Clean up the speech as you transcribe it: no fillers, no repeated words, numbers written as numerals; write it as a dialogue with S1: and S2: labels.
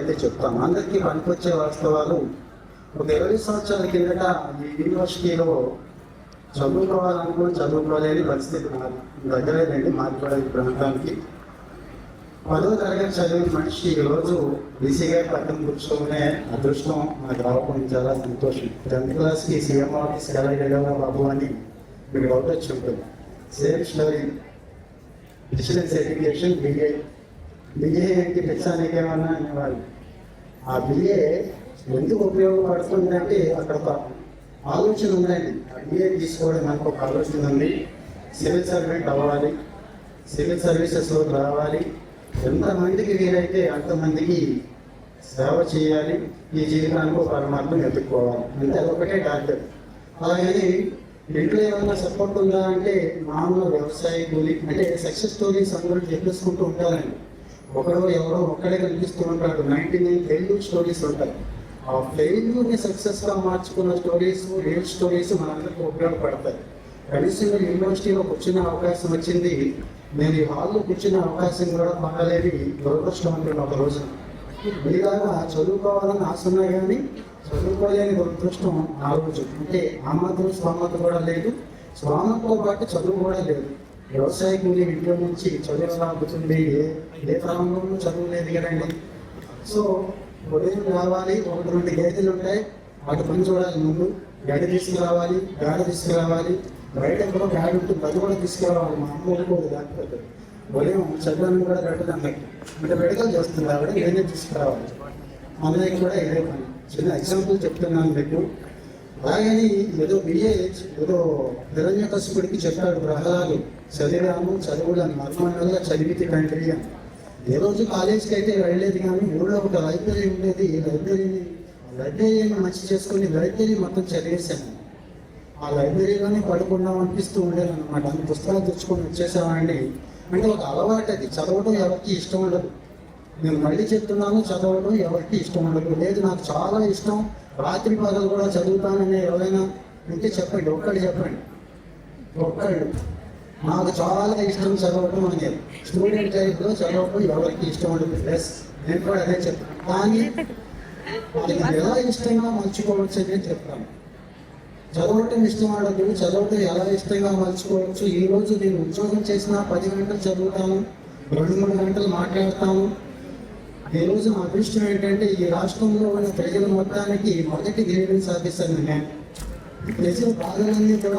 S1: అయితే చెప్తాను. అందరికీ పనికొచ్చే వాస్తవాలు. ఒక 20 సంవత్సరాల కిందట ఈ యూనివర్సిటీలో చదువుకోవాలనుకుని చదువుకోలేని పరిస్థితి దగ్గరేనండి మాట్లాడే ప్రాంతానికి. 10వ తరగతి చదివిన మనిషి ఈరోజు బీసీగా పట్టణం కూర్చోనే అదృష్టం నాకు రావడం చాలా సంతోషం. 10th క్లాస్కి సీఎం ఆఫీస్కి ఎలా వెళ్ళాలా బాబు అని మీకు డౌట్ వచ్చి ఉంటుంది. Same story. Distance education BA ఏంటి పెంచడానికి ఏమన్నా అనేవాళ్ళు. ఆ బిఏ ఎందుకు ఉపయోగపడుతుందంటే అక్కడ ఒక ఆలోచన ఉందండి. ఆ బిఏ తీసుకోవడం మనకు ఒక ఆలోచన ఉంది. సివిల్ సర్వెంట్ అవ్వాలి, సివిల్ సర్వీసెస్లో రావాలి, ఎంతమందికి వీలైతే అంతమందికి సేవ చేయాలి, ఈ జీవితానికి ఒక పరమాత్మను ఎత్తుక్కోవాలి అంటే అదొకటే టార్గెట్. అలాగని ఇంట్లో ఏమైనా సపోర్ట్ ఉందా అంటే మామూలు వ్యవసాయ కూలి అంటే సక్సెస్ స్టోరీస్ అందరూ చెప్పేసుకుంటూ ఉంటారండి. ఒకడో ఎవరో ఒక్కడే కనిపిస్తూ ఉంటాడు. 99 ఫెయిల్యూర్ స్టోరీస్ ఉంటాయి. ఆ ఫెయిల్యూర్ని సక్సెస్గా మార్చుకున్న స్టోరీస్, రియల్ స్టోరీస్ మనందరికీ ఉపయోగపడతాయి. కనీసం యూనివర్సిటీలో కూర్చునే అవకాశం వచ్చింది. నేను ఈ హాల్లో కూర్చునే అవకాశం కూడా పొందలేని దురదృష్టం అంటున్నా ఒక రోజున. మీలాగా చదువుకోవాలని ఆశ ఉన్నా కానీ చదువుకోలేని దురదృష్టం ఆ రోజు. అంటే ఆ మాత్రం స్వామత కూడా లేదు, స్వామతో పాటు చదువు కూడా లేదు. వ్యవసాయ కూలి ఇంట్లో నుంచి చదువు రాబోతుంది. ఏ ప్రాంతంలో చదువు లేదు కదండి. సో ఉదయం రావాలి, 1-2 గేదెలు ఉంటాయి, వాటి పని చూడాలి. ముందు గడి తీసుకురావాలి, గాడి తీసుకురావాలి, బయట ఎక్కడో గాడి ఉంటుంది అది కూడా తీసుకురావాలి. మా అమ్మ ఊరుకోదు దానిపోతే. ఉదయం చదువుని కూడా పెట్టదు అన్నట్టు. అంటే మెడికల్ చేస్తుంది ఆవిడ, నేనే తీసుకురావాలి. అన్నయ్య కూడా ఇదే పని. చిన్న ఎగ్జాంపుల్ చెప్తున్నాను మీకు. అలాగని ఏదో బిఏ ఏదో హిరణ్యకశిపుడికి చెప్పాడు ప్రహ్లాదు, చదివాము చదువులను మర్మణంగా చదివితే కంట్రీ అని. ఏ రోజు కాలేజీకి అయితే వెళ్ళలేదు, కానీ ఊళ్ళో ఒక లైబ్రరీ ఉండేది. లైబ్రరీని మంచి చేసుకుని లైబ్రరీ మొత్తం చదివేశాను. ఆ లైబ్రరీలోనే పడుకున్నాం అనిపిస్తూ ఉండేది అనమాట. అన్ని పుస్తకాలు తెచ్చుకొని వచ్చేసామండి. అంటే ఒక అలవాటు అది. చదవడం ఎవరికి ఇష్టం ఉండదు. నేను మళ్ళీ చెప్తున్నాను, చదవడం ఎవరికి ఇష్టం ఉండదు. లేదు నాకు చాలా ఇష్టం, రాత్రి పగలు కూడా చదువుతానని ఎవరైనా ఉంటే చెప్పండి, ఒక్కడు చెప్పండి. ఒక్కళ్ళు నాకు చాలా ఇష్టం చదవడం అనేది. స్టూడెంట్ లైఫ్లో చదవడం ఎవరికి ఇష్టం ఉండదు. ప్లస్ నేను కూడా అదే చెప్తాను. కానీ అది ఎలా ఇష్టంగా మలుచుకోవచ్చు అనేది చెప్తాను. చదవటం ఇష్టం ఆడదు, చదవటం ఎలా ఇష్టంగా మలుచుకోవచ్చు. ఈరోజు నేను ఉద్యోగం చేసినా 10 గంటలు చదువుతాను, 2-3 గంటలు మాట్లాడతాను. ఈరోజు నా అదృష్టం ఏంటంటే ఈ రాష్ట్రంలో ఉన్న ప్రజల మొత్తానికి మొదటి గ్రేడింగ్ సాధిస్తాను నేను. ప్రజల బాధలన్నీ కూడా